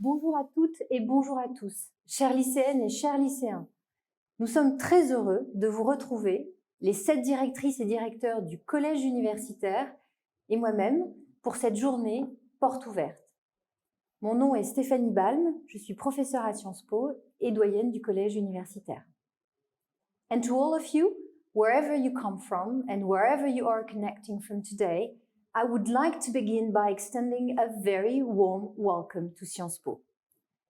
Bonjour à toutes et bonjour à tous, chères lycéennes et chers lycéens. Nous sommes très heureux de vous retrouver, les 7 directrices et directeurs du collège universitaire et moi-même, pour cette journée porte ouverte. Mon nom est Stéphanie Balm, je suis professeure à Sciences Po et doyenne du collège universitaire. And to all of you, wherever you come from and wherever you are connecting from today, I would like to begin by extending a very warm welcome to Sciences Po.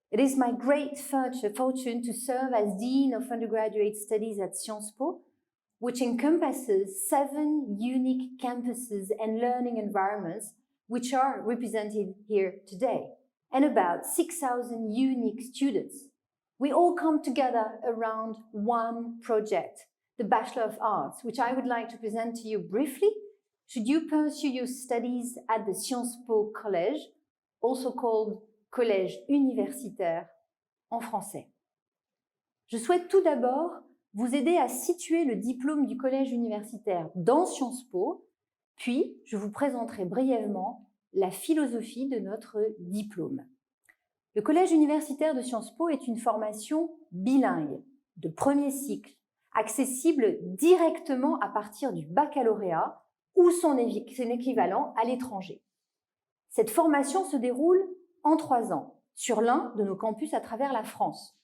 It is my great fortune to serve as Dean of Undergraduate Studies at Sciences Po, which encompasses 7 unique campuses and learning environments which are represented here today, and about 6,000 unique students. We all come together around one project, the Bachelor of Arts, which I would like to present to you briefly. Should you pursue your studies at the Sciences Po Collège, also called Collège universitaire en français. Je souhaite tout d'abord vous aider à situer le diplôme du collège universitaire dans Sciences Po, puis je vous présenterai brièvement la philosophie de notre diplôme. Le collège universitaire de Sciences Po est une formation bilingue, de premier cycle, accessible directement à partir du baccalauréat ou son équivalent à l'étranger. Cette formation se déroule en 3 ans, sur l'un de nos campus à travers la France.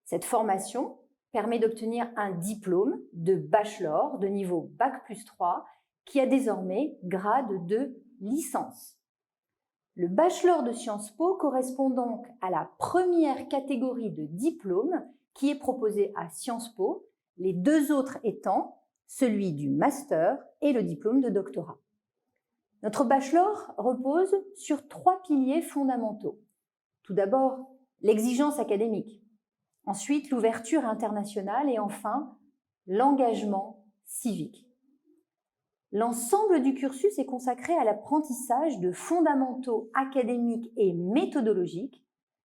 Cette formation permet d'obtenir un diplôme de bachelor de niveau Bac+3 qui a désormais grade de licence. Le bachelor de Sciences Po correspond donc à la première catégorie de diplôme qui est proposée à Sciences Po, les 2 autres étant celui du master et le diplôme de doctorat. Notre bachelor repose sur 3 piliers fondamentaux. Tout d'abord, l'exigence académique. Ensuite, l'ouverture internationale et enfin, l'engagement civique. L'ensemble du cursus est consacré à l'apprentissage de fondamentaux académiques et méthodologiques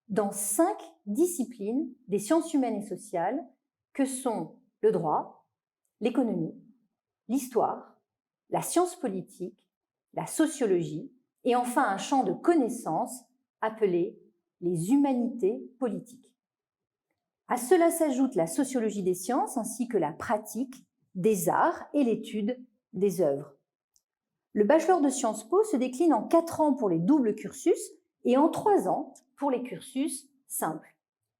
dans 5 disciplines des sciences humaines et sociales que sont le droit, l'économie, l'histoire, la science politique, la sociologie et enfin un champ de connaissances appelé les humanités politiques. À cela s'ajoute la sociologie des sciences ainsi que la pratique des arts et l'étude des œuvres. Le bachelor de Sciences Po se décline en 4 ans pour les doubles cursus et en 3 ans pour les cursus simples.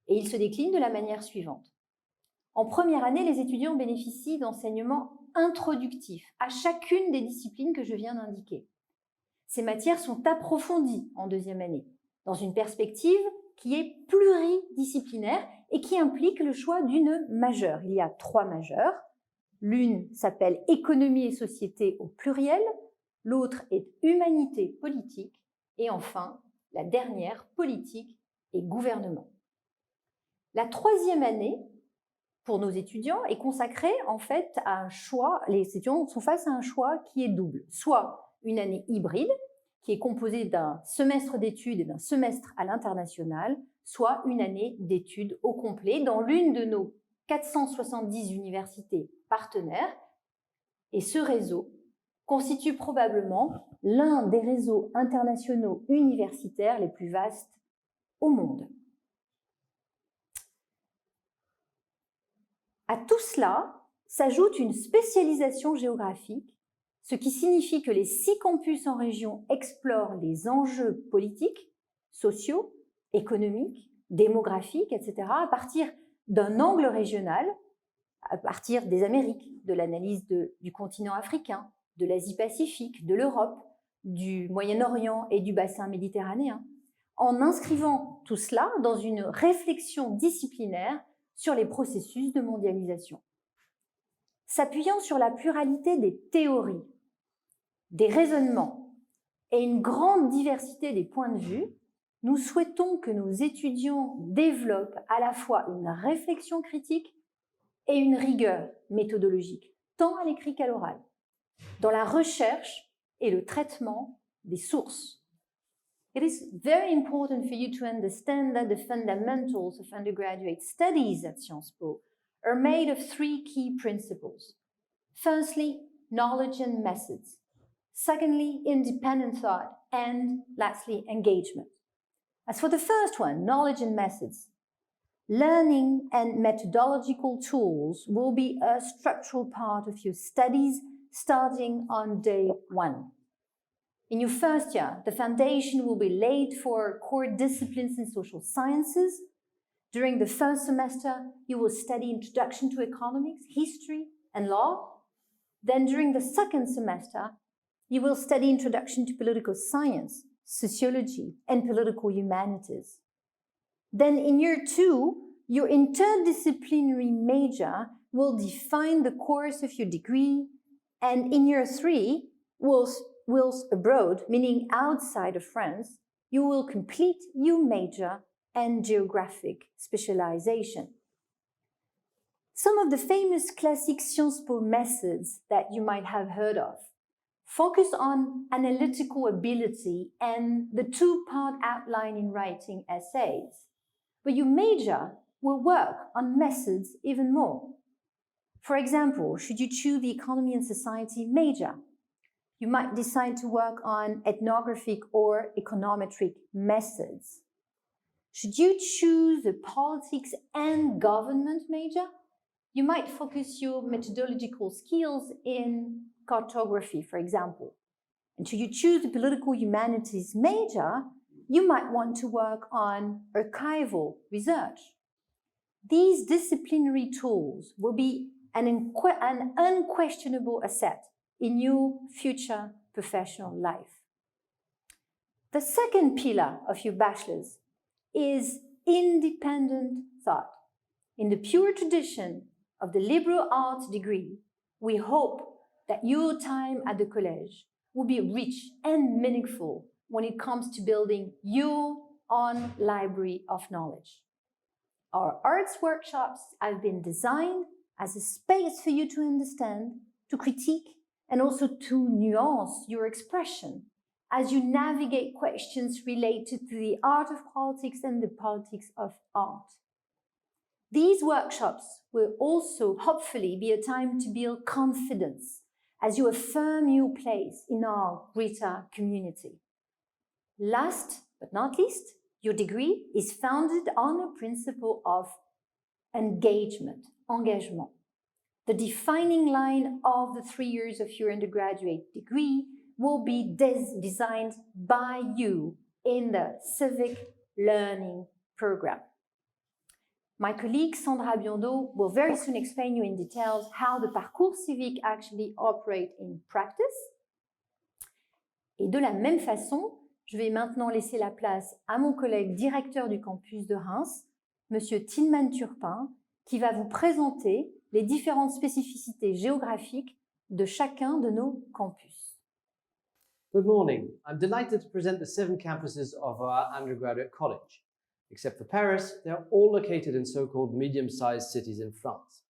Et il se décline de la manière suivante. En première année, les étudiants bénéficient d'enseignements introductifs à chacune des disciplines que je viens d'indiquer. Ces matières sont approfondies en 2e année, dans une perspective qui est pluridisciplinaire et qui implique le choix d'une majeure. Il y a 3 majeures. L'une s'appelle Économie et société au pluriel, l'autre est Humanité politique et enfin, la dernière, Politique et gouvernement. La 3e année, pour nos étudiants, est consacrée en fait à un choix. Les étudiants sont face à un choix qui est double, soit une année hybride, qui est composée d'un semestre d'études et d'un semestre à l'international, soit une année d'études au complet dans l'une de nos 470 universités partenaires. Et ce réseau constitue probablement l'un des réseaux internationaux universitaires les plus vastes au monde. À tout cela s'ajoute une spécialisation géographique, ce qui signifie que les 6 campus en région explorent les enjeux politiques, sociaux, économiques, démographiques, etc. à partir d'un angle régional, à partir des Amériques, de l'analyse du continent africain, de l'Asie-Pacifique, de l'Europe, du Moyen-Orient et du bassin méditerranéen, en inscrivant tout cela dans une réflexion disciplinaire sur les processus de mondialisation. S'appuyant sur la pluralité des théories, des raisonnements et une grande diversité des points de vue, nous souhaitons que nos étudiants développent à la fois une réflexion critique et une rigueur méthodologique, tant à l'écrit qu'à l'oral, dans la recherche et le traitement des sources. It is very important for you to understand that the fundamentals of undergraduate studies at Sciences Po are made of 3 key principles. Firstly, knowledge and methods. Secondly, independent thought. And lastly, engagement. As for the first one, knowledge and methods, learning and methodological tools will be a structural part of your studies starting on day one. In your first year, the foundation will be laid for core disciplines in social sciences. During the first semester, you will study Introduction to Economics, History, and Law. Then during the second semester, you will study Introduction to Political Science, Sociology, and Political Humanities. Then in year two, your interdisciplinary major will define the course of your degree, and in year three, whilst abroad, meaning outside of France, you will complete your major and geographic specialization. Some of the famous classic Sciences Po methods that you might have heard of focus on analytical ability and the two-part outline in writing essays. But your major will work on methods even more. For example, should you choose the Economy and Society major, you might decide to work on ethnographic or econometric methods. Should you choose the Politics and Government major, you might focus your methodological skills in cartography, for example. And should you choose the Political Humanities major, you might want to work on archival research. These disciplinary tools will be an unquestionable asset in your future professional life. The second pillar of your bachelor's is independent thought. In the pure tradition of the liberal arts degree, we hope that your time at the college will be rich and meaningful when it comes to building your own library of knowledge. Our arts workshops have been designed as a space for you to understand, to critique, and also to nuance your expression as you navigate questions related to the art of politics and the politics of art. These workshops will also hopefully be a time to build confidence as you affirm your place in our greater community. Last but not least, your degree is founded on a principle of engagement. The defining line of the 3 years of your undergraduate degree will be designed by you in the civic learning program. My colleague Sandra Biondo will very soon explain you in details how the parcours civique actually operate in practice. Et de la même façon, je vais maintenant laisser la place à mon collègue directeur du campus de Reims, Monsieur Tilman Turpin, qui va vous présenter les différentes spécificités géographiques de chacun de nos campus. Good morning. I'm delighted to present the 7 campuses of our undergraduate college. Except for Paris, they are all located in so-called medium-sized cities in France.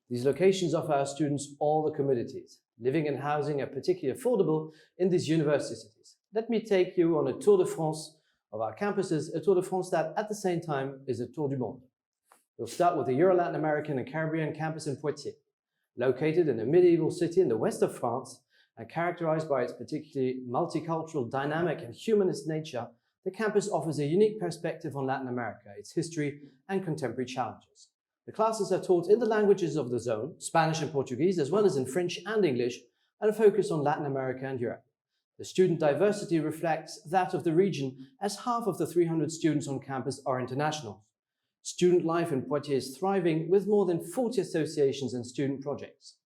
These locations offer our students all the commodities. Living and housing are particularly affordable in these university cities. Let me take you on a tour de France of our campuses, a tour de France that at the same time is a tour du monde. We'll start with the Euro-Latin American and Caribbean campus in Poitiers. Located in a medieval city in the west of France and characterized by its particularly multicultural, dynamic and humanist nature, the campus offers a unique perspective on Latin America, its history and contemporary challenges. The classes are taught in the languages of the zone, Spanish and Portuguese, as well as in French and English, and a focus on Latin America and Europe. The student diversity reflects that of the region, as half of the 300 students on campus are internationals. Student life in Poitiers is thriving with more than 40 associations and student projects.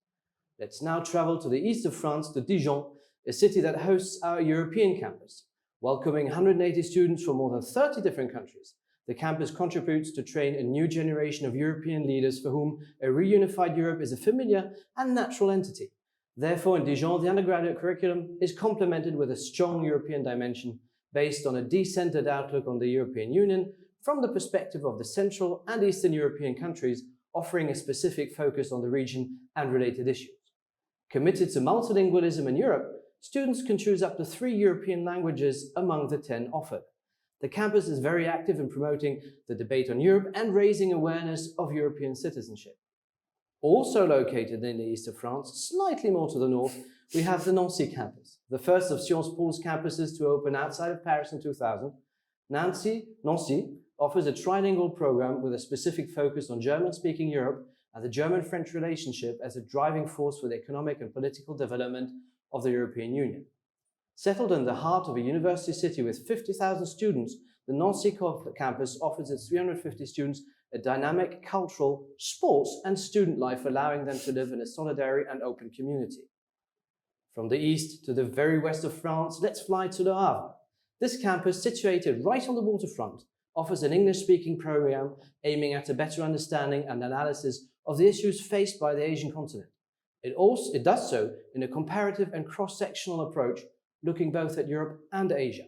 Let's now travel to the east of France, to Dijon, a city that hosts our European campus. Welcoming 180 students from more than 30 different countries, the campus contributes to train a new generation of European leaders for whom a reunified Europe is a familiar and natural entity. Therefore, in Dijon, the undergraduate curriculum is complemented with a strong European dimension based on a decentered outlook on the European Union from the perspective of the Central and Eastern European countries, offering a specific focus on the region and related issues. Committed to multilingualism in Europe, students can choose up to 3 European languages among the 10 offered. The campus is very active in promoting the debate on Europe and raising awareness of European citizenship. Also located in the east of France, slightly more to the north, we have the Nancy campus, the first of Sciences Po's campuses to open outside of Paris in 2000. Nancy offers a trilingual program with a specific focus on German-speaking Europe and the German-French relationship as a driving force for the economic and political development of the European Union. Settled in the heart of a university city with 50,000 students, the Nancy campus offers its 350 students a dynamic cultural, sports and student life, allowing them to live in a solidary and open community. From the east to the very west of France, let's fly to Le Havre. This campus, situated right on the waterfront, offers an English-speaking program aiming at a better understanding and analysis of the issues faced by the Asian continent. It does so in a comparative and cross-sectional approach, looking both at Europe and Asia.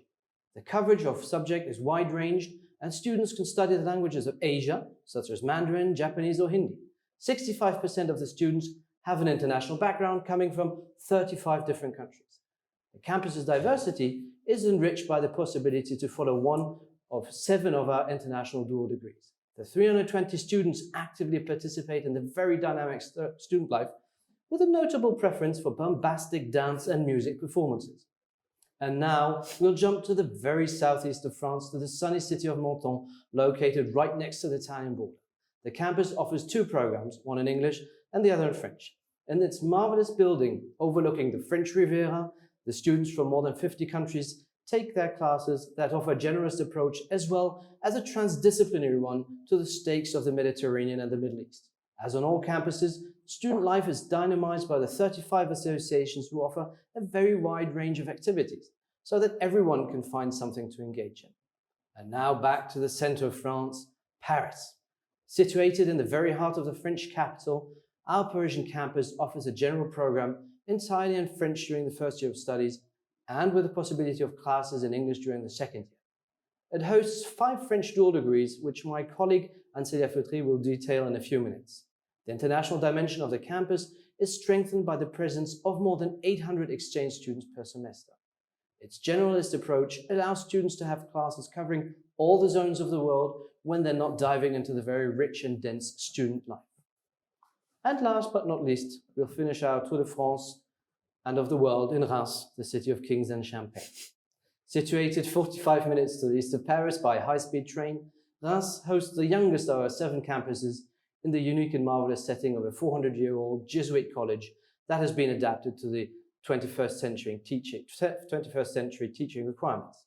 The coverage of subject is wide-ranged, and students can study the languages of Asia, such as Mandarin, Japanese or Hindi. 65% of the students have an international background coming from 35 different countries. The campus's diversity is enriched by the possibility to follow one of 7 of our international dual degrees. The 320 students actively participate in the very dynamic student life, with a notable preference for bombastic dance and music performances. And now we'll jump to the very southeast of France, to the sunny city of Menton, located right next to the Italian border. The campus offers 2 programs, one in English and the other in French. In its marvelous building overlooking the French Riviera, the students from more than 50 countries take their classes that offer a generous approach as well as a transdisciplinary one to the stakes of the Mediterranean and the Middle East. As on all campuses, student life is dynamized by the 35 associations who offer a very wide range of activities, so that everyone can find something to engage in. And now back to the center of France, Paris. Situated in the very heart of the French capital, our Parisian campus offers a general program entirely in French during the first year of studies, and with the possibility of classes in English during the second year. It hosts 5 French dual degrees, which my colleague Anne-Célia Feutry will detail in a few minutes. The international dimension of the campus is strengthened by the presence of more than 800 exchange students per semester. Its generalist approach allows students to have classes covering all the zones of the world when they're not diving into the very rich and dense student life. And last but not least, we'll finish our Tour de France and of the world in Reims, the city of kings and champagne. Situated 45 minutes to the east of Paris by a high-speed train, Reims hosts the youngest of our 7 campuses in the unique and marvelous setting of a 400-year-old Jesuit college that has been adapted to the 21st century teaching requirements.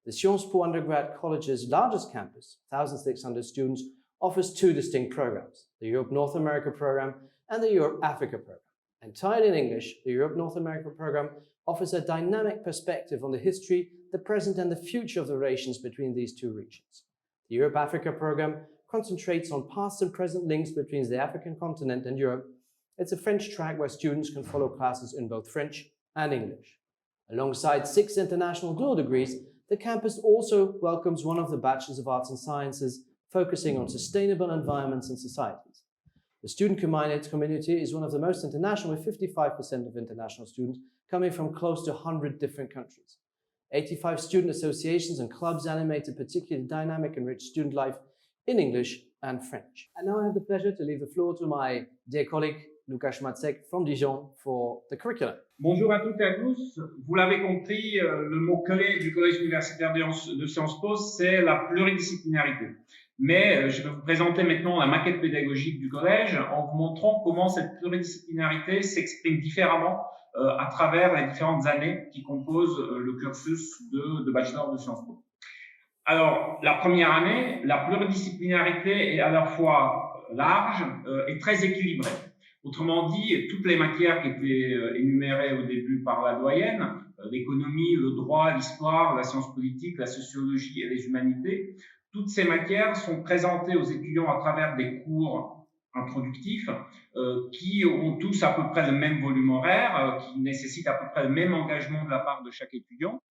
The Sciences Po undergrad college's largest campus, 1,600 students, offers 2 distinct programs, the Europe North America program and the Europe Africa program. Entirely in English, the Europe North America program offers a dynamic perspective on the history, the present and the future of the relations between these 2 regions. The Europe Africa program concentrates on past and present links between the African continent and Europe. It's a French track where students can follow classes in both French and English. Alongside 6 international dual degrees, the campus also welcomes one of the Bachelors of Arts and Sciences, focusing on sustainable environments and societies. The student community is one of the most international, with 55% of international students coming from close to 100 different countries. 85 student associations and clubs animate a particularly dynamic and rich student life in English and French. And now I have the pleasure to leave the floor to my dear colleague, Lukáš Macek from Dijon for the curriculum. Bonjour à toutes et à tous. Vous l'avez compris, le mot-clé du Collège universitaire de Sciences Po, c'est la pluridisciplinarité. Mais je vais vous présenter maintenant la maquette pédagogique du collège en vous montrant comment cette pluridisciplinarité s'exprime différemment à travers les différentes années qui composent le cursus de bachelor de Sciences Po. Alors, la première année, la pluridisciplinarité est à la fois large et très équilibrée. Autrement dit, toutes les matières qui étaient énumérées au début par la doyenne, l'économie, le droit, l'histoire, la science politique, la sociologie et les humanités, toutes ces matières sont présentées aux étudiants à travers des cours introductifs qui ont tous à peu près le même volume horaire, qui nécessitent à peu près le même engagement de la part de chaque étudiant,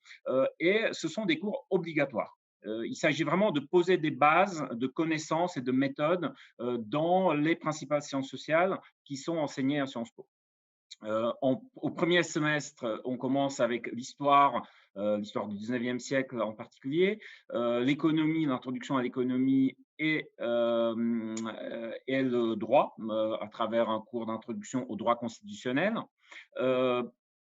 et ce sont des cours obligatoires. Il s'agit vraiment de poser des bases de connaissances et de méthodes dans les principales sciences sociales qui sont enseignées à Sciences Po. Au premier semestre, on commence avec l'histoire du 19e siècle en particulier, l'économie, l'introduction à l'économie et le droit à travers un cours d'introduction au droit constitutionnel.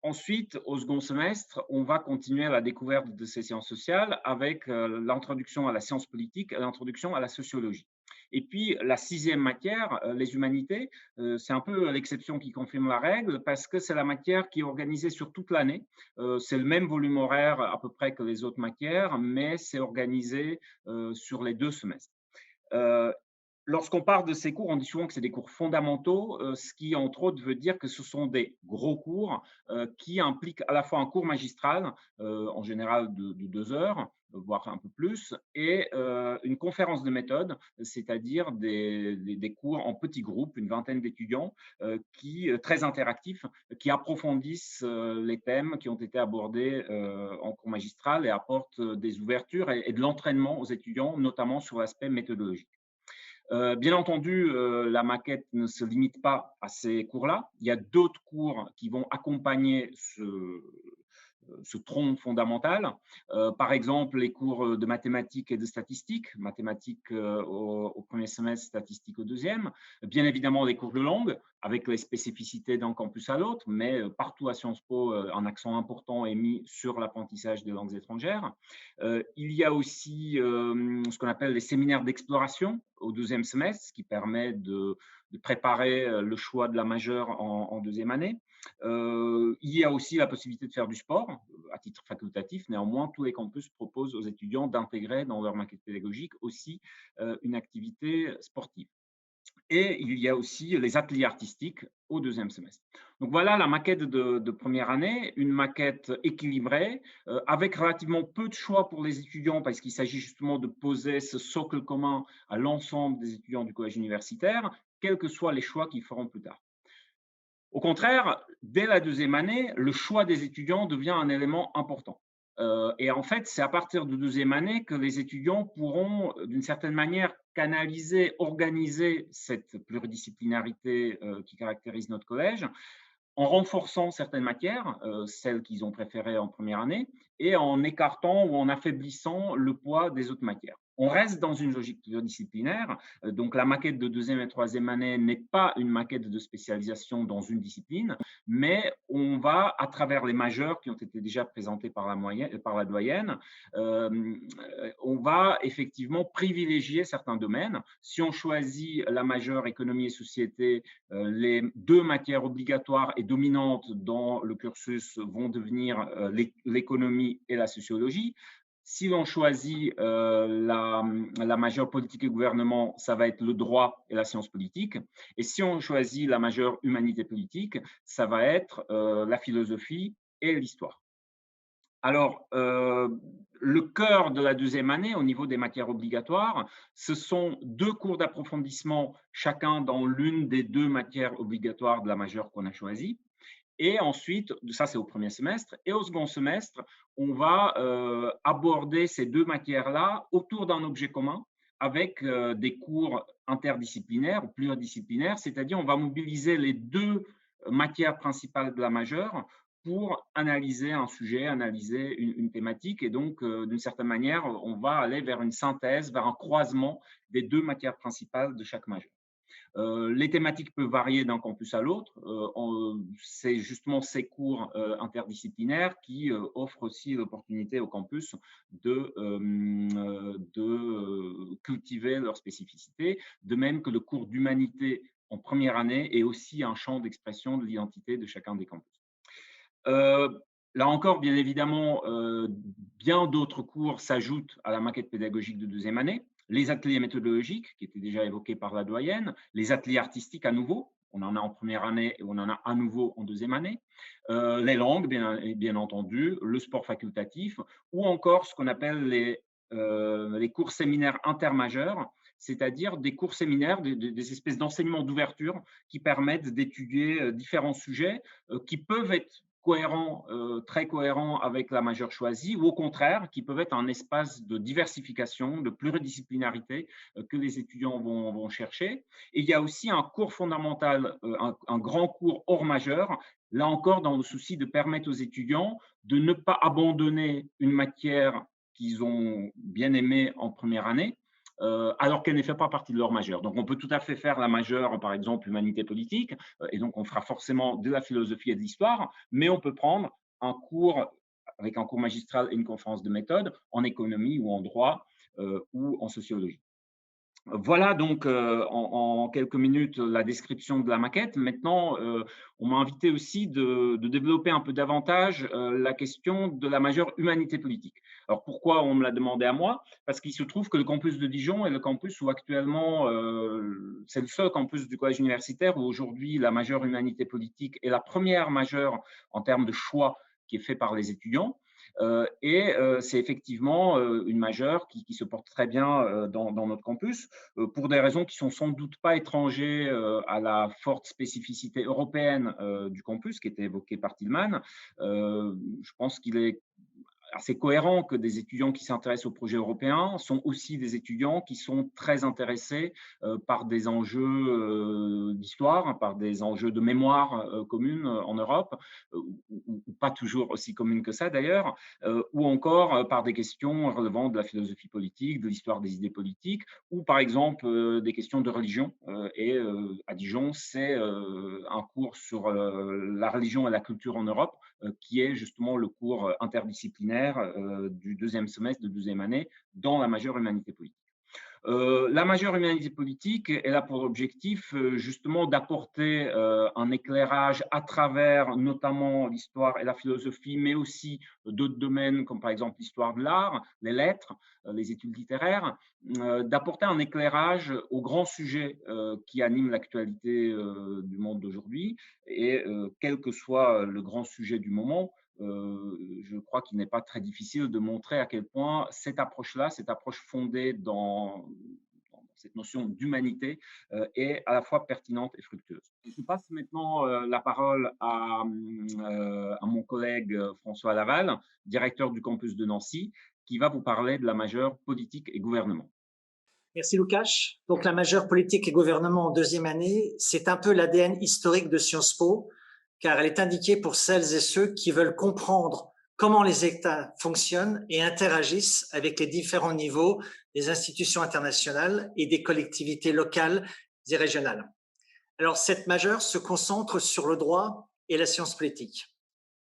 Ensuite, au second semestre, on va continuer la découverte de ces sciences sociales avec l'introduction à la science politique et l'introduction à la sociologie. Et puis, la sixième matière, les humanités, c'est un peu l'exception qui confirme la règle parce que c'est la matière qui est organisée sur toute l'année. C'est le même volume horaire à peu près que les autres matières, mais c'est organisé sur les 2 semestres. Euh, Lorsqu'on parle de ces cours, on dit souvent que c'est des cours fondamentaux, ce qui, entre autres, veut dire que ce sont des gros cours qui impliquent à la fois un cours magistral, en général de 2 heures, voire un peu plus, et une conférence de méthode, c'est-à-dire des cours en petits groupes, une vingtaine d'étudiants, très interactifs, qui approfondissent les thèmes qui ont été abordés en cours magistral et apportent des ouvertures et de l'entraînement aux étudiants, notamment sur l'aspect méthodologique. Bien entendu, la maquette ne se limite pas à ces cours-là. Il y a d'autres cours qui vont accompagner ce tronc fondamental. Par exemple, les cours de mathématiques et de statistiques, mathématiques au premier semestre, statistiques au deuxième. Bien évidemment, les cours de langue, avec les spécificités d'un campus à l'autre, mais partout à Sciences Po, un accent important est mis sur l'apprentissage des langues étrangères. Il y a aussi ce qu'on appelle les séminaires d'exploration au deuxième semestre, ce qui permet de préparer le choix de la majeure en deuxième année. Il y a aussi la possibilité de faire du sport à titre facultatif. Néanmoins, tous les campus proposent aux étudiants d'intégrer dans leur maquette pédagogique aussi une activité sportive. Et il y a aussi les ateliers artistiques au deuxième semestre. Donc voilà la maquette de première année, une maquette équilibrée, avec relativement peu de choix pour les étudiants parce qu'il s'agit justement de poser ce socle commun à l'ensemble des étudiants du collège universitaire, quels que soient les choix qu'ils feront plus tard. Au contraire, dès la deuxième année, le choix des étudiants devient un élément important. Et en fait, c'est à partir de deuxième année que les étudiants pourront, d'une certaine manière, canaliser, organiser cette pluridisciplinarité qui caractérise notre collège, en renforçant certaines matières, celles qu'ils ont préférées en première année, et en écartant ou en affaiblissant le poids des autres matières. On reste dans une logique pluridisciplinaire, donc la maquette de deuxième et troisième année n'est pas une maquette de spécialisation dans une discipline, mais on va, à travers les majeurs qui ont été déjà présentés par la doyenne, on va effectivement privilégier certains domaines. Si on choisit la majeure économie et société, les 2 matières obligatoires et dominantes dans le cursus vont devenir l'économie et la sociologie. Si l'on choisit la majeure politique et gouvernement, ça va être le droit et la science politique. Et si on choisit la majeure humanité politique, ça va être la philosophie et l'histoire. Alors, le cœur de la deuxième année, au niveau des matières obligatoires, ce sont 2 cours d'approfondissement, chacun dans l'une des 2 matières obligatoires de la majeure qu'on a choisie. Et ensuite, ça c'est au premier semestre, et au second semestre, on va aborder ces 2 matières-là autour d'un objet commun avec des cours interdisciplinaires ou pluridisciplinaires, c'est-à-dire on va mobiliser les 2 matières principales de la majeure pour analyser un sujet, analyser une thématique, et donc d'une certaine manière, on va aller vers une synthèse, vers un croisement des 2 matières principales de chaque majeure. Les thématiques peuvent varier d'un campus à l'autre. C'est justement ces cours interdisciplinaires qui offrent aussi l'opportunité au campus de cultiver leurs spécificités, de même que le cours d'humanité en première année est aussi un champ d'expression de l'identité de chacun des campus. Là encore, bien évidemment, bien d'autres cours s'ajoutent à la maquette pédagogique de deuxième année. Les ateliers méthodologiques, qui étaient déjà évoqués par la doyenne, les ateliers artistiques à nouveau, on en a en première année et on en a à nouveau en deuxième année, les langues, bien entendu, le sport facultatif, ou encore ce qu'on appelle les cours séminaires intermajeurs, c'est-à-dire des cours séminaires, des espèces d'enseignements d'ouverture qui permettent d'étudier différents sujets qui peuvent être cohérents, très cohérents avec la majeure choisie, ou au contraire, qui peuvent être un espace de diversification, de pluridisciplinarité que les étudiants vont chercher. Et il y a aussi un cours fondamental, un grand cours hors majeur, là encore dans le souci de permettre aux étudiants de ne pas abandonner une matière qu'ils ont bien aimée en première année, alors qu'elle ne fait pas partie de leur majeure. Donc, on peut tout à fait faire la majeure, par exemple, humanité politique, et donc on fera forcément de la philosophie et de l'histoire, mais on peut prendre un cours avec un cours magistral et une conférence de méthode en économie ou en droit ou en sociologie. Voilà donc en quelques minutes la description de la maquette. Maintenant, on m'a invité aussi de développer un peu davantage la question de la majeure humanité politique. Alors pourquoi on me l'a demandé à moi? Parce qu'il se trouve que le campus de Dijon est le campus où actuellement, c'est le seul campus du collège universitaire où aujourd'hui la majeure humanité politique est la première majeure en termes de choix qui est fait par les étudiants. C'est effectivement une majeure qui se porte très bien dans notre campus pour des raisons qui sont sans doute pas étrangères à la forte spécificité européenne du campus qui était évoquée par Tillman. Je pense qu'il est assez cohérent que des étudiants qui s'intéressent au projet européen sont aussi des étudiants qui sont très intéressés par des enjeux d'histoire, par des enjeux de mémoire commune en Europe, ou pas toujours aussi communes que ça d'ailleurs, ou encore par des questions relevant de la philosophie politique, de l'histoire des idées politiques, ou par exemple des questions de religion. À Dijon, c'est un cours sur la religion et la culture en Europe qui est justement le cours interdisciplinaire du deuxième semestre de deuxième année dans la majeure humanité politique. La majeure humanité politique est là pour objectif justement d'apporter un éclairage à travers notamment l'histoire et la philosophie, mais aussi d'autres domaines comme par exemple l'histoire de l'art, les lettres, les études littéraires, d'apporter un éclairage aux grands sujets qui animent l'actualité du monde d'aujourd'hui. Et quel que soit le grand sujet du moment, je crois qu'il n'est pas très difficile de montrer à quel point cette approche-là, cette approche fondée dans cette notion d'humanité, est à la fois pertinente et fructueuse. Je passe maintenant la parole à mon collègue François Laval, directeur du campus de Nancy, qui va vous parler de la majeure politique et gouvernement. Merci Lukáš. Donc la majeure politique et gouvernement en deuxième année, c'est un peu l'ADN historique de Sciences Po, car elle est indiquée pour celles et ceux qui veulent comprendre comment les États fonctionnent et interagissent avec les différents niveaux des institutions internationales et des collectivités locales et régionales. Alors cette majeure se concentre sur le droit et la science politique.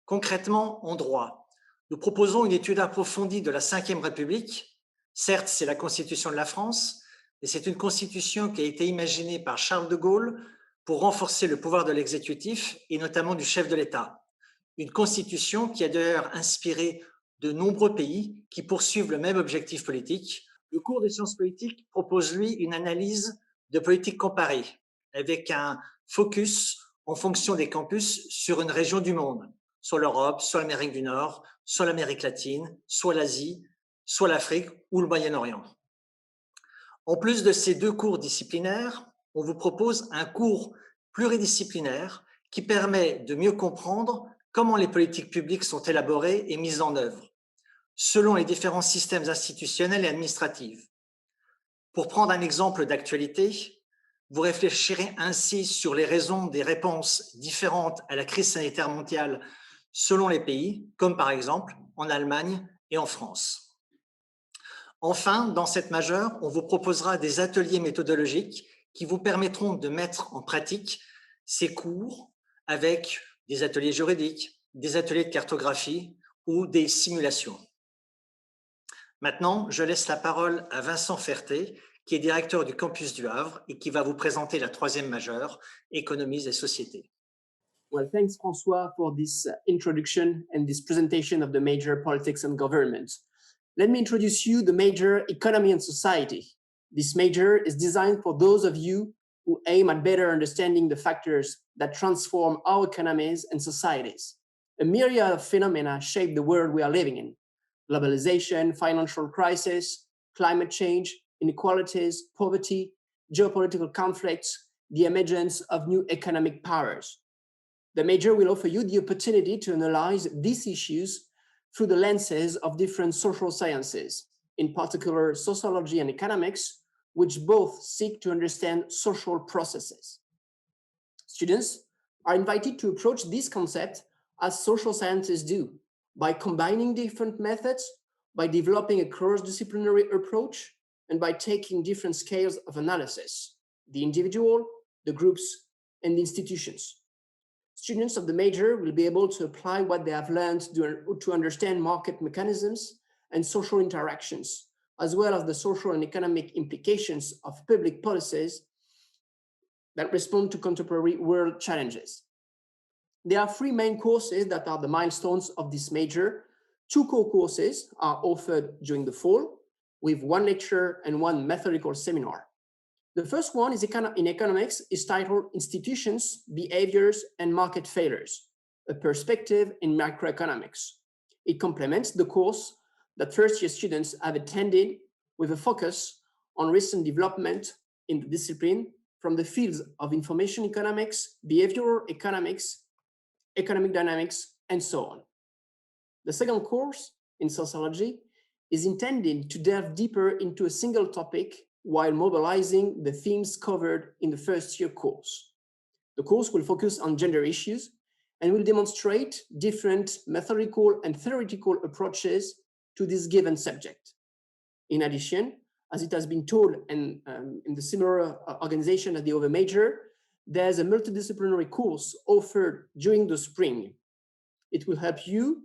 Concrètement, en droit, nous proposons une étude approfondie de la Ve République. Certes, c'est la Constitution de la France, mais c'est une constitution qui a été imaginée par Charles de Gaulle pour renforcer le pouvoir de l'exécutif et notamment du chef de l'État. Une constitution qui a d'ailleurs inspiré de nombreux pays qui poursuivent le même objectif politique. Le cours de sciences politiques propose, lui, une analyse de politique comparée, avec un focus en fonction des campus sur une région du monde, soit l'Europe, soit l'Amérique du Nord, soit l'Amérique latine, soit l'Asie, soit l'Afrique ou le Moyen-Orient. En plus de ces deux cours disciplinaires, on vous propose un cours pluridisciplinaire qui permet de mieux comprendre comment les politiques publiques sont élaborées et mises en œuvre, selon les différents systèmes institutionnels et administratifs. Pour prendre un exemple d'actualité, vous réfléchirez ainsi sur les raisons des réponses différentes à la crise sanitaire mondiale selon les pays, comme par exemple en Allemagne et en France. Enfin, dans cette majeure, on vous proposera des ateliers méthodologiques qui vous permettront de mettre en pratique ces cours avec des ateliers juridiques, des ateliers de cartographie ou des simulations. Maintenant, je laisse la parole à Vincent Ferté, qui est directeur du campus du Havre et qui va vous présenter la troisième majeure, économies et sociétés. Well, thanks, François, for this introduction and this presentation of the major politics and government. Let me introduce you the major economy and society. This major is designed for those of you who aim at better understanding the factors that transform our economies and societies. A myriad of phenomena shape the world we are living in. Globalization, financial crisis, climate change, inequalities, poverty, geopolitical conflicts, the emergence of new economic powers. The major will offer you the opportunity to analyze these issues through the lenses of different social sciences, in particular sociology and economics, which both seek to understand social processes. Students are invited to approach this concept as social scientists do, by combining different methods, by developing a cross-disciplinary approach, and by taking different scales of analysis, the individual, the groups, and the institutions. Students of the major will be able to apply what they have learned to understand market mechanisms and social interactions, as well as the social and economic implications of public policies that respond to contemporary world challenges. There are 3 main courses that are the milestones of this major. 2 core courses are offered during the fall, with 1 lecture and 1 methodical seminar. The first one is in economics, is titled Institutions, Behaviors, and Market Failures, a perspective in microeconomics. It complements the course that first-year students have attended with a focus on recent development in the discipline from the fields of information economics, behavioral economics, economic dynamics, and so on. The second course in sociology is intended to delve deeper into a single topic while mobilizing the themes covered in the first-year course. The course will focus on gender issues and will demonstrate different methodical and theoretical approaches to this given subject. In addition, as it has been told in the similar organization as the other major, there's a multidisciplinary course offered during the spring. It will help you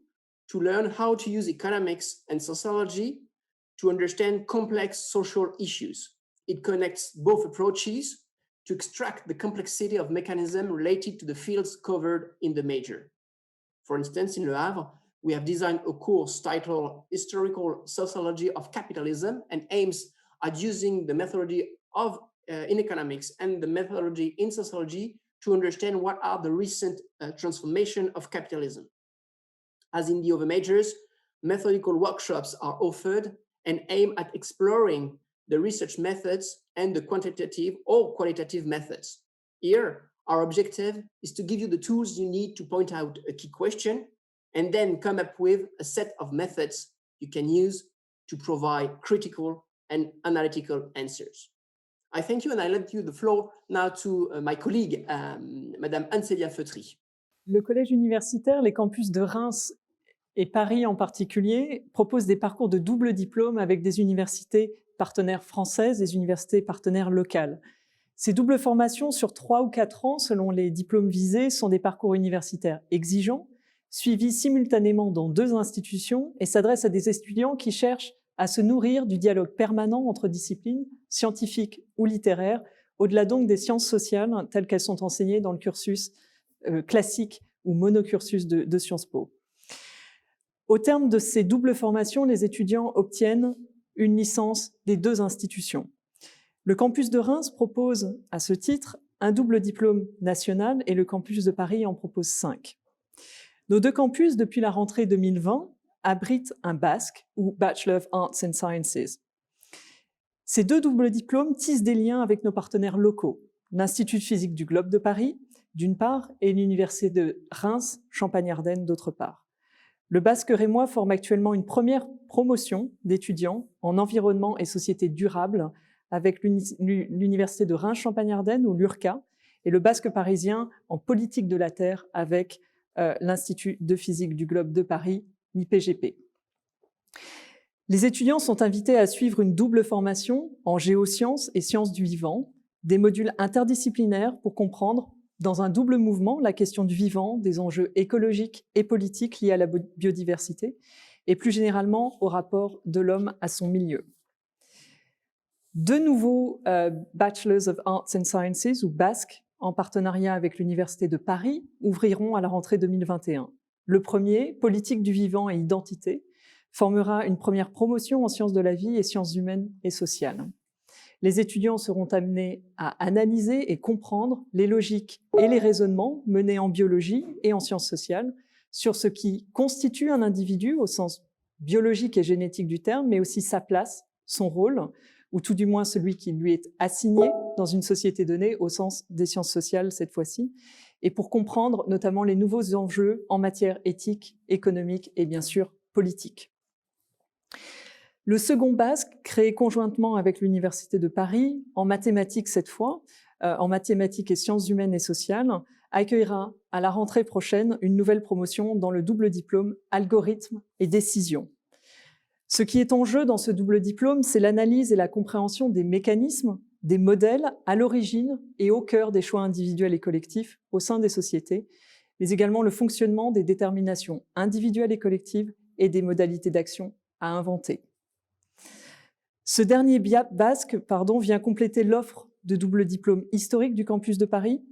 to learn how to use economics and sociology to understand complex social issues. It connects both approaches to extract the complexity of mechanisms related to the fields covered in the major. For instance, in Le Havre, we have designed a course titled Historical Sociology of Capitalism and aims at using the methodology in economics and the methodology in sociology to understand what are the recent transformation of capitalism. As in the other majors, methodical workshops are offered and aim at exploring the research methods and the quantitative or qualitative methods. Here, our objective is to give you the tools you need to point out a key question and then come up with a set of methods you can use to provide critical and analytical answers. I thank you and I let you the floor now to my colleague, Madame Anne-Célia Feutry. Le collège universitaire, les campus de Reims et Paris en particulier, proposent des parcours de double diplôme avec des universités partenaires françaises, des universités partenaires locales. Ces doubles formations sur 3 ou 4 ans, selon les diplômes visés, sont des parcours universitaires exigeants, suivis simultanément dans 2 institutions et s'adressent à des étudiants qui cherchent à se nourrir du dialogue permanent entre disciplines scientifiques ou littéraires, au-delà donc des sciences sociales telles qu'elles sont enseignées dans le cursus classique ou monocursus de Sciences Po. Au terme de ces doubles formations, les étudiants obtiennent une licence des 2 institutions. Le campus de Reims propose à ce titre un double diplôme national et le campus de Paris en propose 5. Nos 2 campus, depuis la rentrée 2020, abritent un BASC ou Bachelor of Arts and Sciences. Ces 2 doubles diplômes tissent des liens avec nos partenaires locaux, l'Institut de physique du Globe de Paris, d'une part, et l'Université de Reims, Champagne-Ardenne, d'autre part. Le BASC rémois forme actuellement une première promotion d'étudiants en environnement et société durable avec l'Université de Reims Champagne-Ardenne ou l'URCA et le BASC parisien en politique de la Terre avec l'Institut de physique du Globe de Paris, l'IPGP. Les étudiants sont invités à suivre une double formation en géosciences et sciences du vivant, des modules interdisciplinaires pour comprendre dans un double mouvement la question du vivant, des enjeux écologiques et politiques liés à la biodiversité et plus généralement au rapport de l'homme à son milieu. 2 nouveaux Bachelors of Arts and Sciences ou BASC en partenariat avec l'Université de Paris ouvriront à la rentrée 2021. Le premier, Politique du vivant et identité, formera une première promotion en sciences de la vie et sciences humaines et sociales. Les étudiants seront amenés à analyser et comprendre les logiques et les raisonnements menés en biologie et en sciences sociales sur ce qui constitue un individu au sens biologique et génétique du terme, mais aussi sa place, son rôle, ou tout du moins celui qui lui est assigné dans une société donnée au sens des sciences sociales cette fois-ci, et pour comprendre notamment les nouveaux enjeux en matière éthique, économique et bien sûr politique. Le second BASC, créé conjointement avec l'Université de Paris, en mathématiques cette fois, en mathématiques et sciences humaines et sociales, accueillera à la rentrée prochaine une nouvelle promotion dans le double diplôme algorithme et décision. Ce qui est en jeu dans ce double diplôme, c'est l'analyse et la compréhension des mécanismes, des modèles à l'origine et au cœur des choix individuels et collectifs au sein des sociétés, mais également le fonctionnement des déterminations individuelles et collectives et des modalités d'action à inventer. Ce dernier basque vient compléter l'offre de double diplôme historique du campus de Paris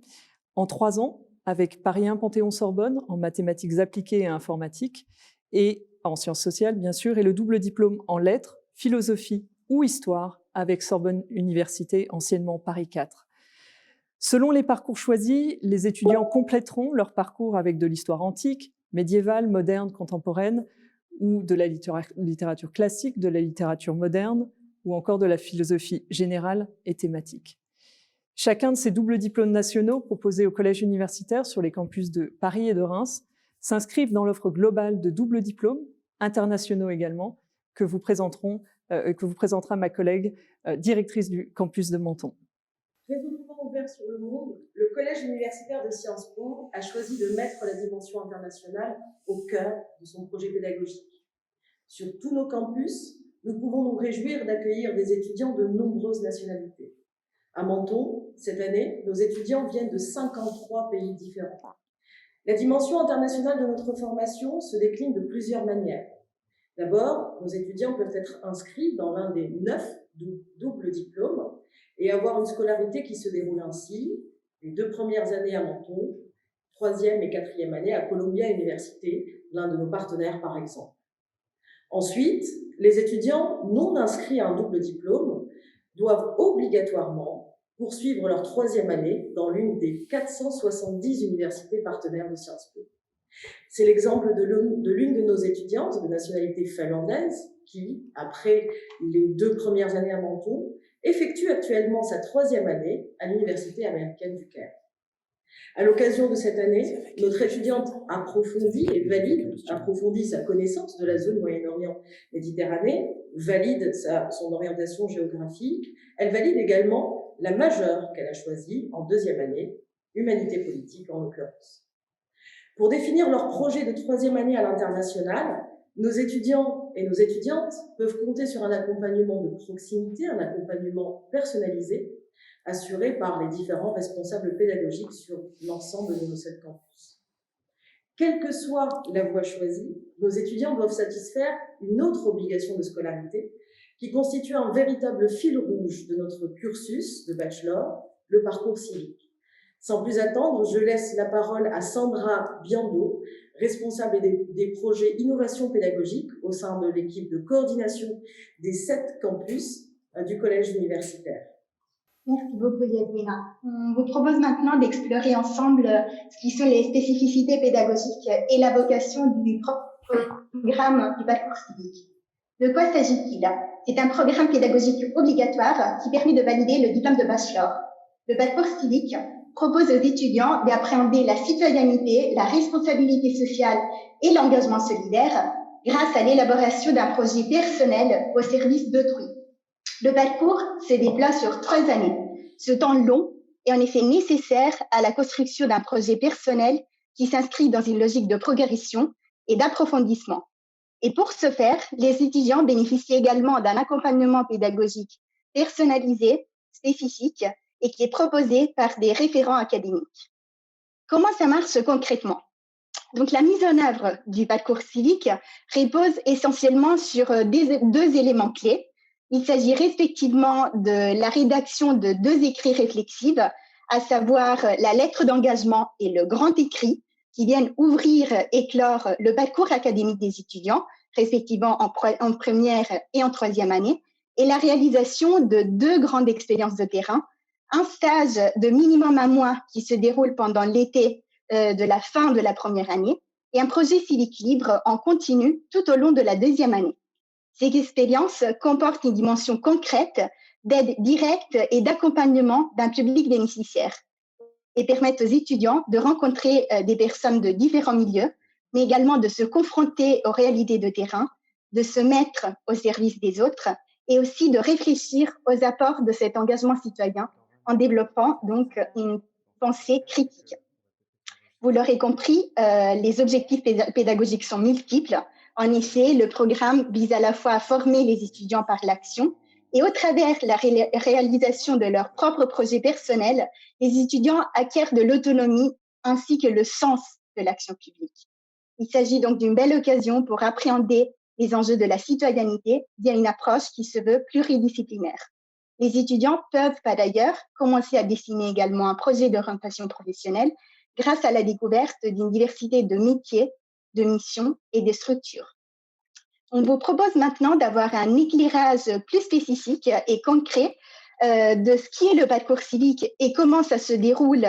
en 3 ans, avec Paris 1 Panthéon-Sorbonne en mathématiques appliquées et informatiques, et en sciences sociales, bien sûr, et le double diplôme en lettres, philosophie ou histoire avec Sorbonne Université, anciennement Paris 4. Selon les parcours choisis, les étudiants compléteront leur parcours avec de l'histoire antique, médiévale, moderne, contemporaine, ou de la littérature classique, de la littérature moderne, ou encore de la philosophie générale et thématique. Chacun de ces doubles diplômes nationaux proposés au collège universitaire sur les campus de Paris et de Reims s'inscrivent dans l'offre globale de doubles diplômes, internationaux également, que vous présentera ma collègue, directrice du campus de Menton. Résolument ouvert sur le monde, le collège universitaire de Sciences Po a choisi de mettre la dimension internationale au cœur de son projet pédagogique. Sur tous nos campus, nous pouvons nous réjouir d'accueillir des étudiants de nombreuses nationalités. À Menton, cette année, nos étudiants viennent de 53 pays différents. La dimension internationale de notre formation se décline de plusieurs manières. D'abord, nos étudiants peuvent être inscrits dans l'un des 9 doubles diplômes et avoir une scolarité qui se déroule ainsi: les 2 premières années à Menton, 3e et 4e année à Columbia Université, l'un de nos partenaires par exemple. Ensuite, les étudiants non inscrits à un double diplôme doivent obligatoirement poursuivre leur 3e année dans l'une des 470 universités partenaires de Sciences Po. C'est l'exemple de l'une de nos étudiantes de nationalité finlandaise qui, après les 2 premières années à Menton, effectue actuellement sa 3e année à l'Université américaine du Caire. À l'occasion de cette année, notre étudiante approfondit sa connaissance de la zone Moyen-Orient-Méditerranée, valide son orientation géographique. Elle valide également la majeure qu'elle a choisie en 2e année, humanité politique en l'occurrence. Pour définir leur projet de 3e année à l'international, nos étudiants et nos étudiantes peuvent compter sur un accompagnement de proximité, un accompagnement personnalisé, assuré par les différents responsables pédagogiques sur l'ensemble de nos 7 campus. Quelle que soit la voie choisie, nos étudiants doivent satisfaire une autre obligation de scolarité qui constitue un véritable fil rouge de notre cursus de bachelor, le parcours civique. Sans plus attendre, je laisse la parole à Sandra Biando, responsable des projets innovation pédagogique au sein de l'équipe de coordination des 7 campus du collège universitaire. Merci beaucoup Yasmina. On vous propose maintenant d'explorer ensemble ce qui sont les spécificités pédagogiques et la vocation du programme du parcours civique. De quoi s'agit-il? C'est un programme pédagogique obligatoire qui permet de valider le diplôme de bachelor. Le parcours civique propose aux étudiants d'appréhender la citoyenneté, la responsabilité sociale et l'engagement solidaire grâce à l'élaboration d'un projet personnel au service d'autrui. Le parcours se déploie sur 3 années. Ce temps long est en effet nécessaire à la construction d'un projet personnel qui s'inscrit dans une logique de progression et d'approfondissement. Et pour ce faire, les étudiants bénéficient également d'un accompagnement pédagogique personnalisé, spécifique, et qui est proposé par des référents académiques. Comment ça marche concrètement? Donc, la mise en œuvre du parcours civique repose essentiellement sur 2 éléments clés. Il s'agit respectivement de la rédaction de 2 écrits réflexifs, à savoir la lettre d'engagement et le grand écrit, qui viennent ouvrir et clore le parcours académique des étudiants, respectivement en première et en 3e année, et la réalisation de 2 grandes expériences de terrain, un stage de minimum 1 mois qui se déroule pendant l'été de la fin de la première année, et un projet civique libre en continu tout au long de la 2e année. Ces expériences comportent une dimension concrète d'aide directe et d'accompagnement d'un public bénéficiaire et permettent aux étudiants de rencontrer des personnes de différents milieux, mais également de se confronter aux réalités de terrain, de se mettre au service des autres et aussi de réfléchir aux apports de cet engagement citoyen en développant donc une pensée critique. Vous l'aurez compris, les objectifs pédagogiques sont multiples. En effet, le programme vise à la fois à former les étudiants par l'action et au travers la réalisation de leurs propres projets personnels, les étudiants acquièrent de l'autonomie ainsi que le sens de l'action publique. Il s'agit donc d'une belle occasion pour appréhender les enjeux de la citoyenneté via une approche qui se veut pluridisciplinaire. Les étudiants peuvent par ailleurs commencer à dessiner également un projet d'orientation professionnelle grâce à la découverte d'une diversité de métiers, de missions et de structures. On vous propose maintenant d'avoir un éclairage plus spécifique et concret de ce qui est le parcours civique et comment ça se déroule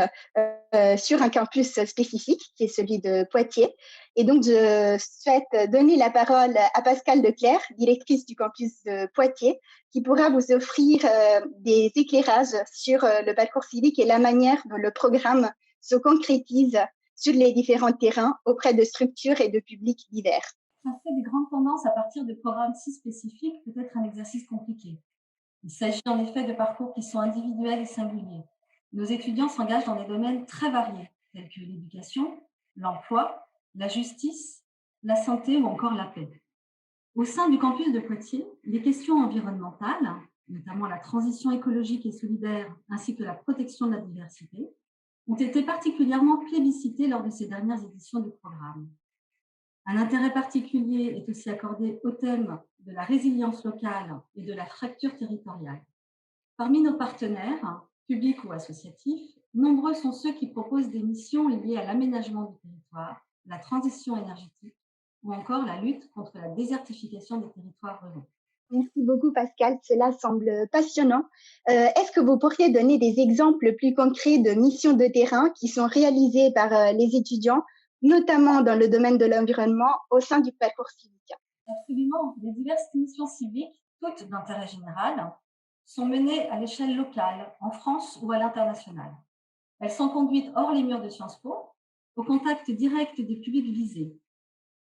sur un campus spécifique, qui est celui de Poitiers. Et donc, je souhaite donner la parole à Pascale Leclerc, directrice du campus de Poitiers, qui pourra vous offrir des éclairages sur le parcours civique et la manière dont le programme se concrétise sur les différents terrains auprès de structures et de publics divers. Tracer des grandes tendances à partir de programmes si spécifiques peut être un exercice compliqué. Il s'agit en effet de parcours qui sont individuels et singuliers. Nos étudiants s'engagent dans des domaines très variés, tels que l'éducation, l'emploi, la justice, la santé ou encore la paix. Au sein du campus de Poitiers, les questions environnementales, notamment la transition écologique et solidaire, ainsi que la protection de la diversité, ont été particulièrement plébiscitées lors de ces dernières éditions du programme. Un intérêt particulier est aussi accordé au thème de la résilience locale et de la fracture territoriale. Parmi nos partenaires, publics ou associatifs, nombreux sont ceux qui proposent des missions liées à l'aménagement du territoire, la transition énergétique ou encore la lutte contre la désertification des territoires ruraux. Merci beaucoup Pascal, cela semble passionnant. Est-ce que vous pourriez donner des exemples plus concrets de missions de terrain qui sont réalisées par les étudiants, notamment dans le domaine de l'environnement, au sein du parcours civique? Absolument. Les diverses missions civiques, toutes d'intérêt général, sont menées à l'échelle locale, en France ou à l'international. Elles sont conduites hors les murs de Sciences Po, au contact direct des publics visés.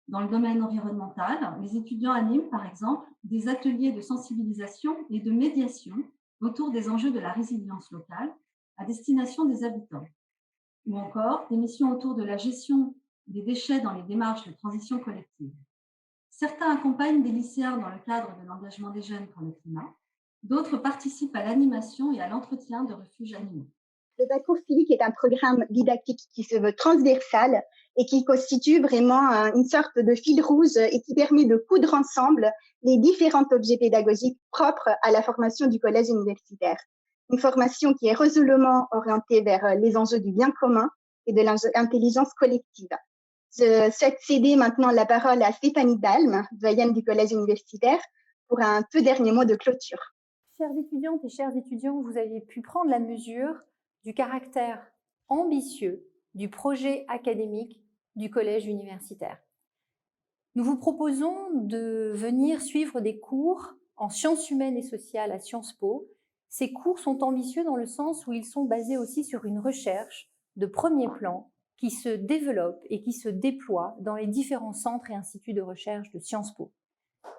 Dans le domaine environnemental, les étudiants animent, par exemple, des ateliers de sensibilisation et de médiation autour des enjeux de la résilience locale à destination des habitants. Ou encore des missions autour de la gestion des déchets dans les démarches de transition collective. Certains accompagnent des lycéens dans le cadre de l'engagement des jeunes pour le climat. D'autres participent à l'animation et à l'entretien de refuges animaux. Le parcours civique est un programme didactique qui se veut transversal et qui constitue vraiment une sorte de fil rouge et qui permet de coudre ensemble les différents objets pédagogiques propres à la formation du collège universitaire. Une formation qui est résolument orientée vers les enjeux du bien commun et de l'intelligence collective. Je souhaite céder maintenant la parole à Stéphanie Dalme, doyenne du collège universitaire, pour un peu dernier mot de clôture. Chères étudiantes et chers étudiants, vous avez pu prendre la mesure du caractère ambitieux du projet académique du collège universitaire. Nous vous proposons de venir suivre des cours en sciences humaines et sociales à Sciences Po. Ces cours sont ambitieux dans le sens où ils sont basés aussi sur une recherche de premier plan qui se développe et qui se déploie dans les différents centres et instituts de recherche de Sciences Po.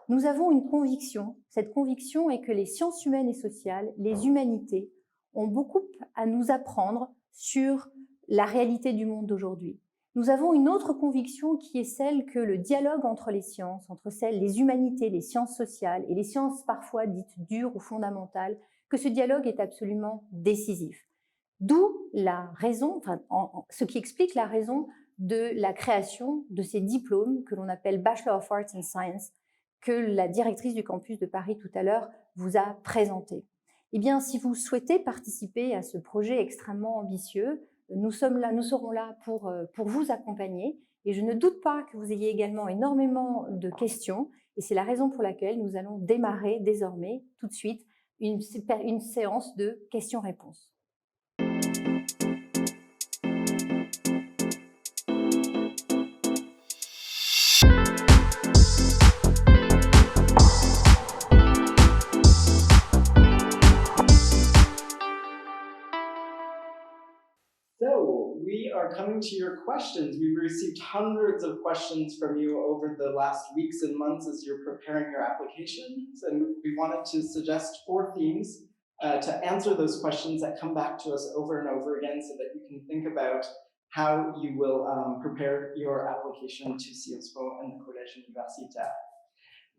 Nous avons une conviction, cette conviction est que les sciences humaines et sociales, les humanités, ont beaucoup à nous apprendre sur la réalité du monde d'aujourd'hui. Nous avons une autre conviction qui est celle que le dialogue entre les sciences, entre les humanités, les sciences sociales et les sciences parfois dites dures ou fondamentales, que ce dialogue est absolument décisif. D'où la raison, ce qui explique la raison de la création de ces diplômes que l'on appelle Bachelor of Arts and Science, que la directrice du campus de Paris tout à l'heure vous a présenté. Eh bien, si vous souhaitez participer à ce projet extrêmement ambitieux, nous serons là pour vous accompagner et je ne doute pas que vous ayez également énormément de questions et c'est la raison pour laquelle nous allons démarrer désormais tout de suite une séance de questions-réponses. So we are coming to your questions. We've received hundreds of questions from you over the last weeks and months as you're preparing your applications, and we wanted to suggest 4 themes to answer those questions that come back to us over and over again so that you can think about how you will prepare your application to Sciences Po and the Collège Universitaire.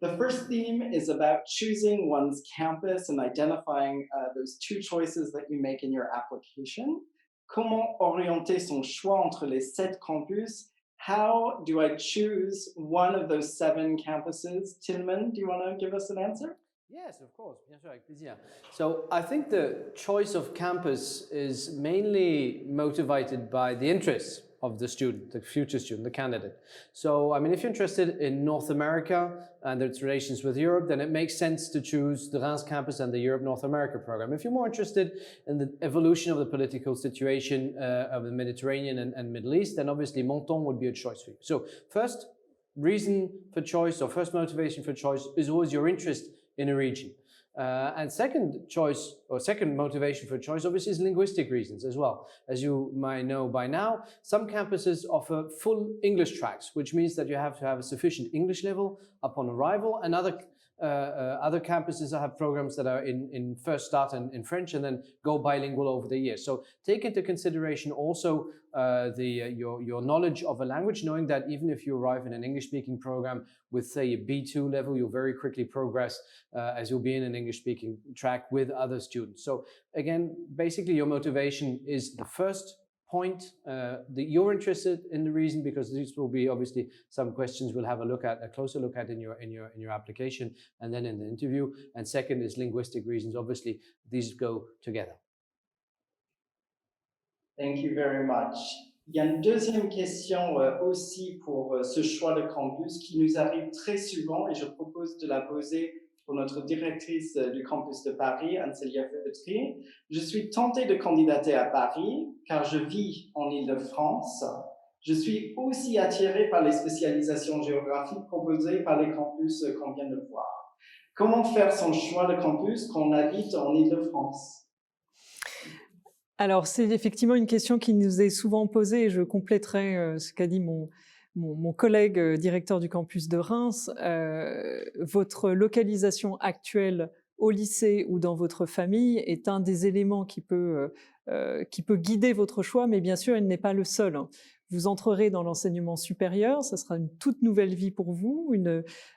The first theme is about choosing one's campus and identifying those two choices that you make in your application. Comment orienter son choix entre les 7 campus? How do I choose one of those 7 campuses? Tillman, do you want to give us an answer? Yes, of course, bien sûr, avec plaisir. So I think the choice of campus is mainly motivated by the interests of the student, the future student, the candidate. So, I mean, if you're interested in North America and its relations with Europe, then it makes sense to choose the Reims campus and the Europe-North America program. If you're more interested in the evolution of the political situation of the Mediterranean and Middle East, then obviously Menton would be a choice for you. So, first reason for choice or first motivation for choice is always your interest in a region. And second choice or second motivation for choice obviously is linguistic reasons as well. As you might know by now, some campuses offer full English tracks, which means that you have to have a sufficient English level upon arrival, and other campuses have programs that are in first start in French and then go bilingual over the years. So take into consideration also your knowledge of a language, knowing that even if you arrive in an English-speaking program with, say, a B2 level, you'll very quickly progress as you'll be in an English-speaking track with other students. So again, basically your motivation is the first point that you're interested in the reason, because these will be obviously some questions we'll have a closer look at in your application and then in the interview. And second is linguistic reasons. Obviously, these go together. Thank you very much. Il y a une deuxième question aussi pour ce choix de campus qui nous arrive très souvent et je propose de la poser pour notre directrice du campus de Paris, Anne-Célia Feutry. Je suis tentée de candidater à Paris car je vis en Île-de-France. Je suis aussi attirée par les spécialisations géographiques proposées par les campus qu'on vient de voir. Comment faire son choix de campus quand on habite en Île-de-France? Alors, c'est effectivement une question qui nous est souvent posée et je compléterai ce qu'a dit mon collègue directeur du campus de Reims. Votre localisation actuelle au lycée ou dans votre famille est un des éléments qui peut guider votre choix, mais bien sûr, elle n'est pas le seul. Vous entrerez dans l'enseignement supérieur, ça sera une toute nouvelle vie pour vous,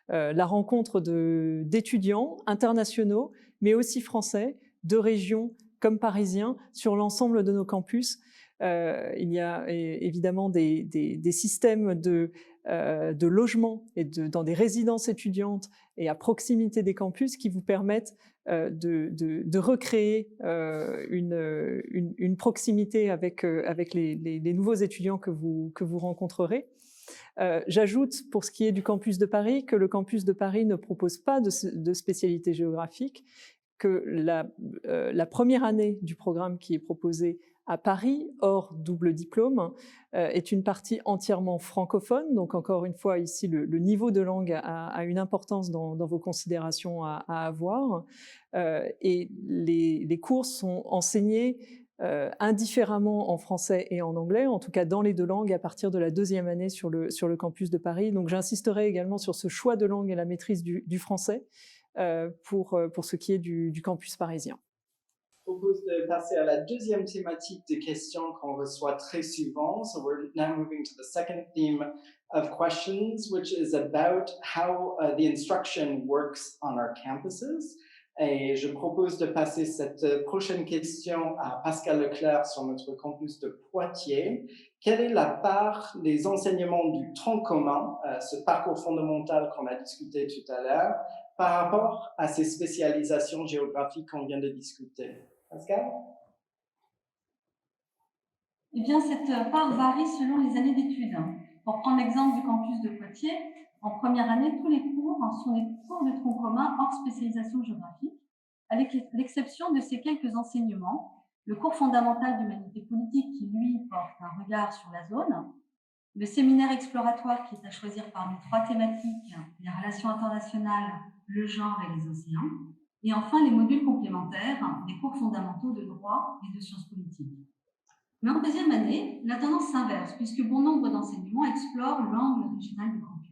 la rencontre d'étudiants internationaux, mais aussi français, de régions comme parisiens, sur l'ensemble de nos campus. Il y a évidemment des systèmes de logement et dans des résidences étudiantes et à proximité des campus qui vous permettent de recréer une proximité avec les nouveaux étudiants que vous rencontrerez. J'ajoute, pour ce qui est du campus de Paris, que le campus de Paris ne propose pas de spécialité géographique, que la première année du programme qui est proposé à Paris, hors double diplôme, est une partie entièrement francophone. Donc encore une fois, ici, le niveau de langue a une importance dans vos considérations à avoir. Et les cours sont enseignés indifféremment en français et en anglais, en tout cas dans les deux langues, à partir de la deuxième année sur le campus de Paris. Donc j'insisterai également sur ce choix de langue et la maîtrise du français, pour ce qui est du campus parisien. Je propose de passer à la deuxième thématique de questions qu'on reçoit très souvent. So we're now moving to the second theme of questions, which is about how the instruction works on our campuses. Et je propose de passer cette prochaine question à Pascal Leclerc sur notre campus de Poitiers. Quelle est la part des enseignements du tronc commun, ce parcours fondamental qu'on a discuté tout à l'heure, par rapport à ces spécialisations géographiques qu'on vient de discuter? Pascal? Eh bien, cette part varie selon les années d'études. Pour prendre l'exemple du campus de Poitiers, en première année, tous les cours sont des cours de tronc commun hors spécialisation géographique, à l'exception de ces quelques enseignements, le cours fondamental d'humanité politique qui, lui, porte un regard sur la zone, le séminaire exploratoire qui est à choisir parmi 3 thématiques, les relations internationales, le genre et les océans, et enfin les modules complémentaires, des cours fondamentaux de droit et de sciences politiques. Mais en deuxième année, la tendance s'inverse, puisque bon nombre d'enseignements explorent l'angle régional du campus.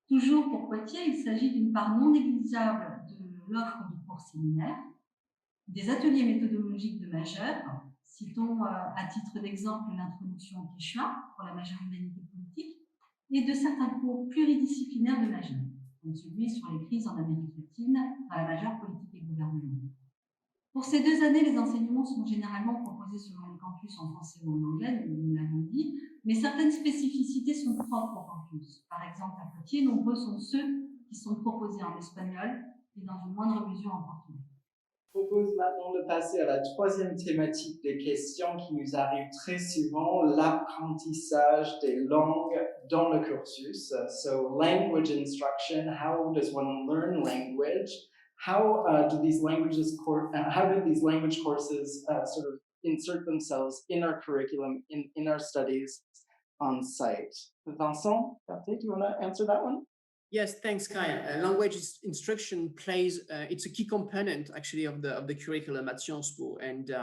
Toujours pour Poitiers, il s'agit d'une part non négligeable de l'offre du cours séminaire, des ateliers méthodologiques de majeurs, Citons à titre d'exemple l'introduction au Quechua pour la majeure humanité politique et de certains cours pluridisciplinaires de majeure, comme celui sur les crises en Amérique latine dans la majeure politique et gouvernement. Pour ces 2 années, les enseignements sont généralement proposés selon les campus en français ou en anglais, nous l'avons dit, mais certaines spécificités sont propres au campus. Par exemple, à Poitiers, nombreux sont ceux qui sont proposés en espagnol et dans une moindre mesure en portugais. Je propose maintenant de passer à la 3e thématique des questions qui nous arrivent très souvent, l'apprentissage des langues dans le cursus. So, language instruction, how does one learn language? How do these language courses sort of insert themselves in our curriculum, in our studies on site? Vincent, do you want to answer that one? Yes, thanks, Kai. Language instruction plays, it's a key component actually of the curriculum at Sciences Po. And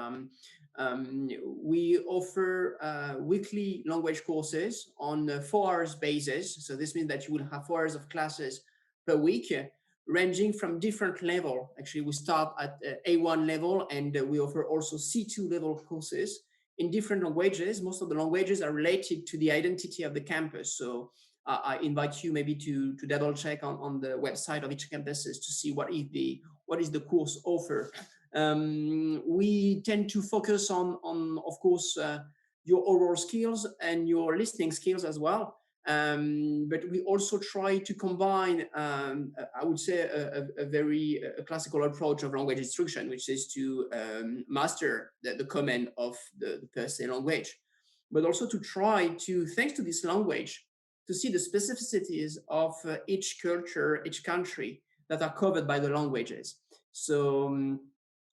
we offer weekly language courses on a 4 hours basis. So this means that you will have 4 hours of classes per week, ranging from different level. Actually, we start at A1 level and we offer also C2 level courses in different languages. Most of the languages are related to the identity of the campus. So I invite you maybe to double check on the website of each campuses to see what is the course offer. We tend to focus on of course, your oral skills and your listening skills as well. But we also try to combine, I would say, a very classical approach of language instruction, which is to master the command of the per se language, but also to try to, thanks to this language, to see the specificities of each culture, each country that are covered by the languages. So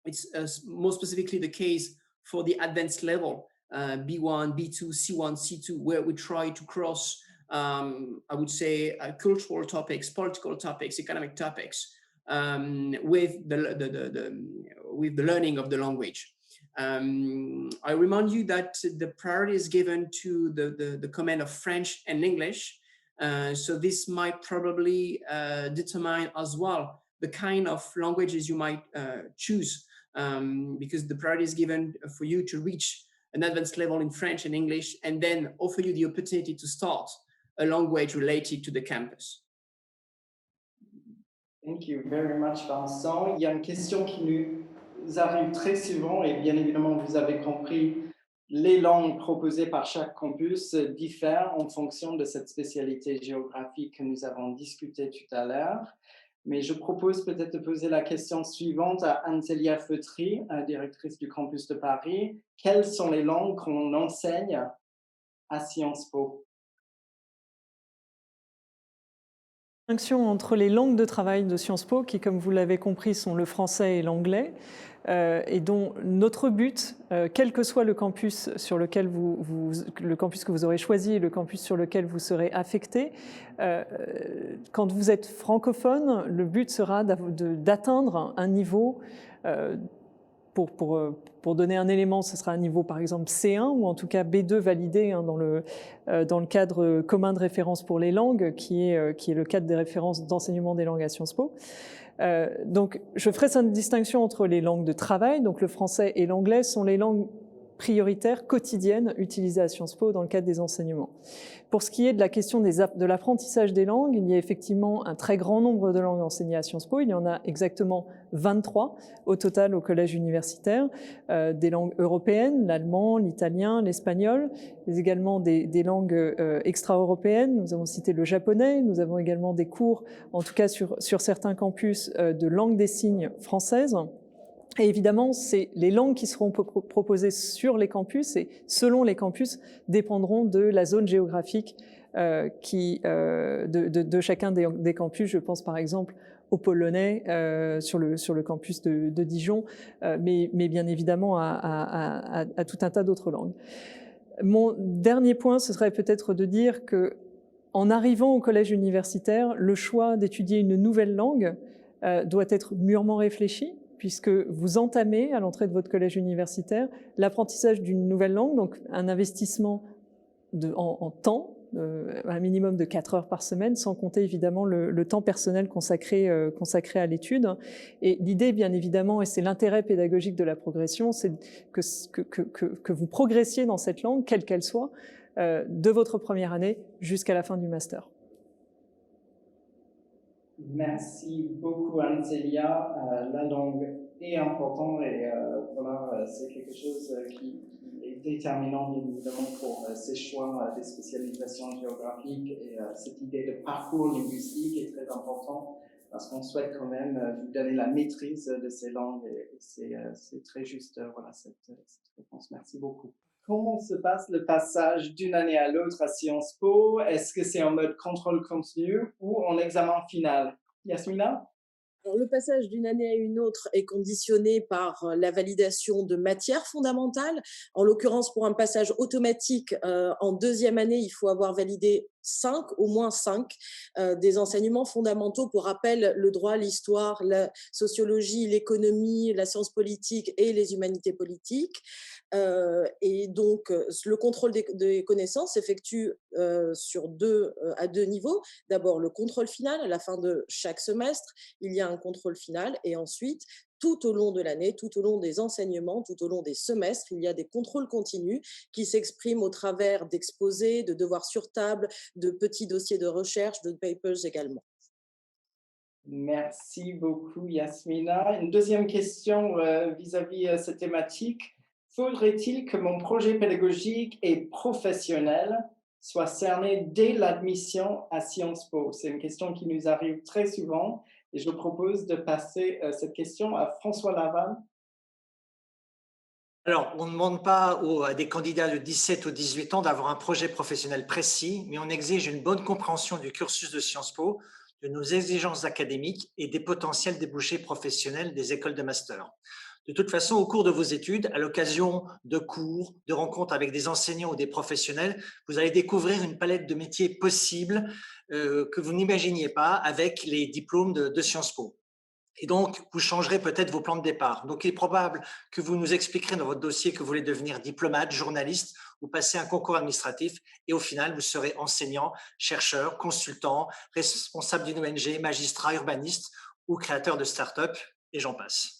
it's more specifically the case for the advanced level, B1, B2, C1, C2, where we try to cross, I would say, cultural topics, political topics, economic topics, with the learning of the language. I remind you that the priority is given to the command of French and English. So this might probably determine as well the kind of languages you might choose, because the priority is given for you to reach an advanced level in French and English, and then offer you the opportunity to start a language related to the campus. Thank you very much, Vincent. Il y a une question qui nous arrive très souvent, et bien évidemment, vous avez compris, les langues proposées par chaque campus diffèrent en fonction de cette spécialité géographique que nous avons discuté tout à l'heure. Mais je propose peut-être de poser la question suivante à Anne-Célia Feutry, directrice du campus de Paris. Quelles sont les langues qu'on enseigne à Sciences Po? Entre les langues de travail de Sciences Po, qui, comme vous l'avez compris, sont le français et l'anglais, et dont notre but, quel que soit le campus sur lequel le campus que vous aurez choisi et le campus sur lequel vous serez affecté, quand vous êtes francophone, le but sera d'atteindre un niveau. Pour donner un élément, ce sera un niveau par exemple C1 ou en tout cas B2 validé dans le cadre commun de référence pour les langues, qui est le cadre des références d'enseignement des langues à Sciences Po. Donc je ferai cette distinction entre les langues de travail, donc le français et l'anglais sont les langues prioritaires quotidiennes utilisées à Sciences Po dans le cadre des enseignements. Pour ce qui est de la question de l'apprentissage des langues, il y a effectivement un très grand nombre de langues enseignées à Sciences Po. Il y en a exactement 23 au total au collège universitaire, des langues européennes, l'allemand, l'italien, l'espagnol, mais également des langues extra-européennes. Nous avons cité le japonais, nous avons également des cours, en tout cas sur certains campus, de langue des signes française. Et évidemment, c'est les langues qui seront proposées sur les campus et selon les campus dépendront de la zone géographique de chacun des campus. Je pense par exemple au polonais sur le campus de Dijon, mais bien évidemment à tout un tas d'autres langues. Mon dernier point, ce serait peut-être de dire que en arrivant au collège universitaire, le choix d'étudier une nouvelle langue doit être mûrement réfléchi, puisque vous entamez à l'entrée de votre collège universitaire l'apprentissage d'une nouvelle langue, donc un investissement en temps un minimum de 4 heures par semaine, sans compter évidemment le temps personnel consacré à l'étude. Et l'idée, bien évidemment, et c'est l'intérêt pédagogique de la progression, c'est que vous progressiez dans cette langue, quelle qu'elle soit, de votre première année jusqu'à la fin du master. Merci beaucoup, Anne-Célia. La langue est importante et voilà, c'est quelque chose qui est déterminant, bien évidemment, pour ces choix des spécialisations géographiques. Et cette idée de parcours linguistique est très importante parce qu'on souhaite quand même vous donner la maîtrise de ces langues. Et c'est très juste, voilà, cette réponse. Merci beaucoup. Comment se passe le passage d'une année à l'autre à Sciences Po? Est-ce que c'est en mode contrôle continu ou en examen final? Yasmina? Alors, le passage d'une année à une autre est conditionné par la validation de matières fondamentales. En l'occurrence, pour un passage automatique en deuxième année, il faut avoir validé au moins 5 des enseignements fondamentaux. Pour rappel, le droit, l'histoire, la sociologie, l'économie, la science politique et les humanités politiques. Et donc, le contrôle des connaissances s'effectue à deux niveaux. D'abord, le contrôle final à la fin de chaque semestre. Il y a un contrôle final et ensuite, tout au long de l'année, tout au long des enseignements, tout au long des semestres, il y a des contrôles continus qui s'expriment au travers d'exposés, de devoirs sur table, de petits dossiers de recherche, de papers également. Merci beaucoup, Yasmina. Une deuxième question vis-à-vis cette thématique. Faudrait-il que mon projet pédagogique et professionnel soit cerné dès l'admission à Sciences Po? C'est une question qui nous arrive très souvent et je propose de passer cette question à François Laval. Alors, on ne demande pas à des candidats de 17 ou 18 ans d'avoir un projet professionnel précis, mais on exige une bonne compréhension du cursus de Sciences Po, de nos exigences académiques et des potentiels débouchés professionnels des écoles de master. De toute façon, au cours de vos études, à l'occasion de cours, de rencontres avec des enseignants ou des professionnels, vous allez découvrir une palette de métiers possibles que vous n'imaginiez pas avec les diplômes de Sciences Po. Et donc, vous changerez peut-être vos plans de départ. Donc, il est probable que vous nous expliquerez dans votre dossier que vous voulez devenir diplomate, journaliste ou passer un concours administratif. Et au final, vous serez enseignant, chercheur, consultant, responsable d'une ONG, magistrat, urbaniste ou créateur de start-up, et j'en passe.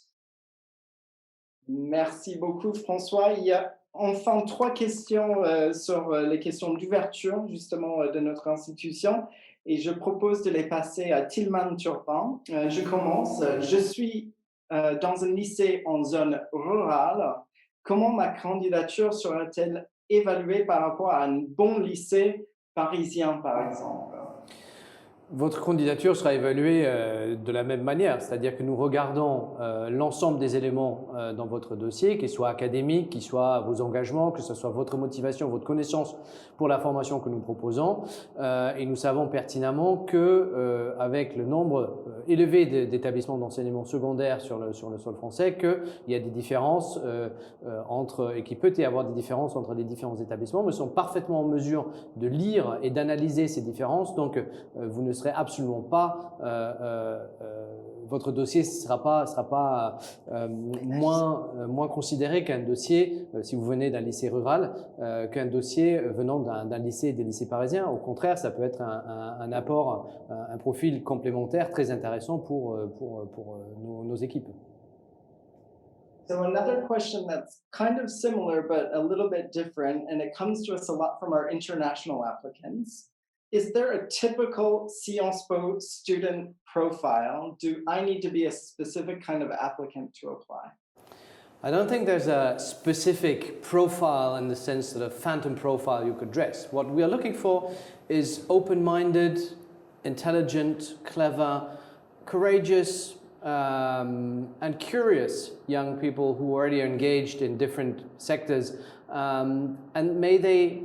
Merci beaucoup, François. Il y a enfin 3 questions sur les questions d'ouverture, justement, de notre institution. Et je propose de les passer à Tilman Turpin. Je commence. Je suis dans un lycée en zone rurale. Comment ma candidature sera-t-elle évaluée par rapport à un bon lycée parisien, par exemple? Votre candidature sera évaluée de la même manière, c'est-à-dire que nous regardons l'ensemble des éléments dans votre dossier, qu'ils soient académiques, qu'ils soient vos engagements, que ce soit votre motivation, votre connaissance pour la formation que nous proposons. Et nous savons pertinemment que avec le nombre élevé d'établissements d'enseignement secondaire sur le sol français, qu'il y a des différences et qu'il peut y avoir des différences entre les différents établissements, mais sont parfaitement en mesure de lire et d'analyser ces différences. Donc, vous ne serez absolument pas, votre dossier ne sera pas moins considéré qu'un dossier, si vous venez d'un lycée rural, qu'un dossier venant des lycées parisiens. Au contraire, ça peut être un apport, un profil complémentaire très intéressant pour nos équipes. So another question that's kind of similar but a little bit different, and it comes to us a lot from our international applicants. Is there a typical Sciences Po student profile? Do I need to be a specific kind of applicant to apply? I don't think there's a specific profile in the sense that a phantom profile you could dress. What we are looking for is open-minded, intelligent, clever, courageous, and curious young people who already are engaged in different sectors. And may they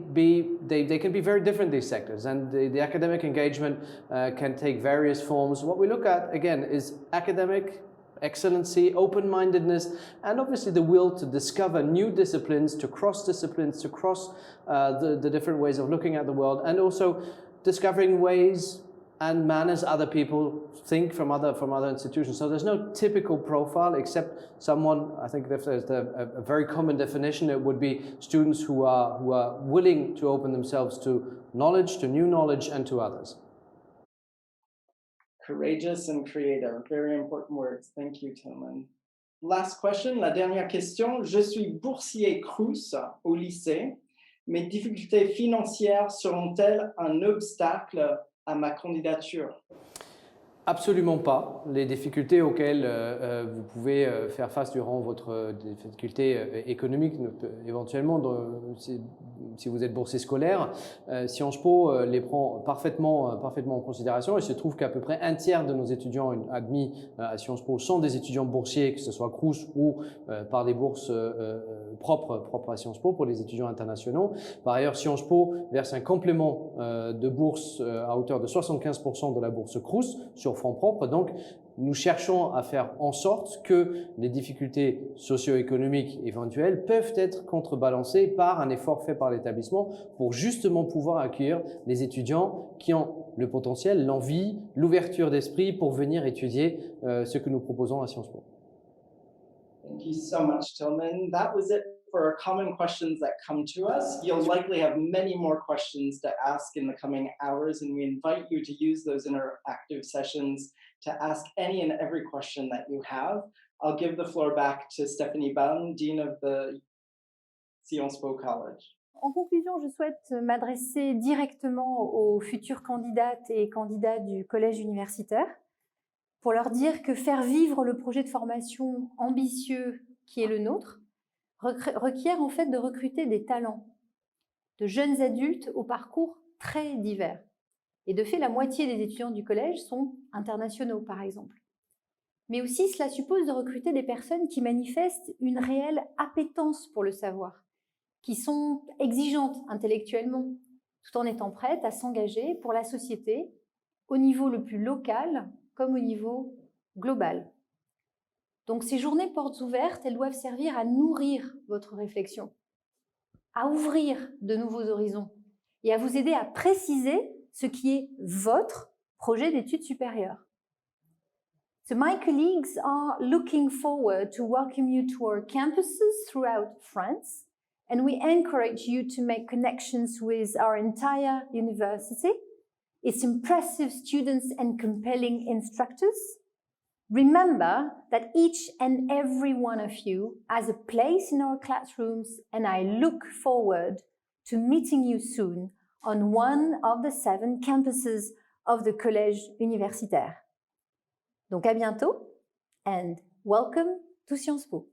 can be very different, these sectors, and the academic engagement can take various forms. What we look at, again, is academic excellency, open-mindedness, and obviously the will to discover new disciplines, to cross disciplines, to cross the different ways of looking at the world, and also discovering ways and manners other people think from other institutions. So there's no typical profile except someone, I think if there's a very common definition, it would be students who are willing to open themselves to knowledge, to new knowledge, and to others. Courageous and creative, very important words. Thank you, Tilman. Last question, la dernière question. Je suis boursier Crous au lycée. Mes difficultés financières seront-elles un obstacle à ma candidature? Absolument pas. Les difficultés auxquelles vous pouvez faire face durant votre difficulté économique, éventuellement, si vous êtes boursier scolaire, Sciences Po les prend parfaitement en considération. Il se trouve qu'à peu près un tiers de nos étudiants admis à Sciences Po sont des étudiants boursiers, que ce soit Crous ou par des bourses propres à Sciences Po pour les étudiants internationaux. Par ailleurs, Sciences Po verse un complément de bourse à hauteur de 75% de la bourse Crous sur fonds propres. Donc, nous cherchons à faire en sorte que les difficultés socio-économiques éventuelles peuvent être contrebalancées par un effort fait par l'établissement pour justement pouvoir accueillir les étudiants qui ont le potentiel, l'envie, l'ouverture d'esprit pour venir étudier ce que nous proposons à Sciences Po. Thank you so much, Tilman. That was it for common questions that come to us. You'll likely have many more questions to ask in the coming hours, and we invite you to use those interactive sessions to ask any and every question that you have. I'll give the floor back to Stéphanie Baum, Dean of the Sciences Po College. En conclusion, je souhaite m'adresser directement aux futures candidates et candidats du collège universitaire pour leur dire que faire vivre le projet de formation ambitieux qui est le nôtre requiert en fait de recruter des talents, de jeunes adultes au parcours très divers. Et de fait, la moitié des étudiants du collège sont internationaux, par exemple. Mais aussi, cela suppose de recruter des personnes qui manifestent une réelle appétence pour le savoir, qui sont exigeantes intellectuellement, tout en étant prêtes à s'engager pour la société au niveau le plus local comme au niveau global. Donc ces journées portes ouvertes, elles doivent servir à nourrir votre réflexion, à ouvrir de nouveaux horizons et à vous aider à préciser ce qui est votre projet d'études supérieures. So my colleagues are looking forward to welcome you to our campuses throughout France, and we encourage you to make connections with our entire university, its impressive students and compelling instructors. Remember that each and every one of you has a place in our classrooms, and I look forward to meeting you soon on one of the 7 campuses of the Collège Universitaire. Donc à bientôt, and welcome to Sciences Po.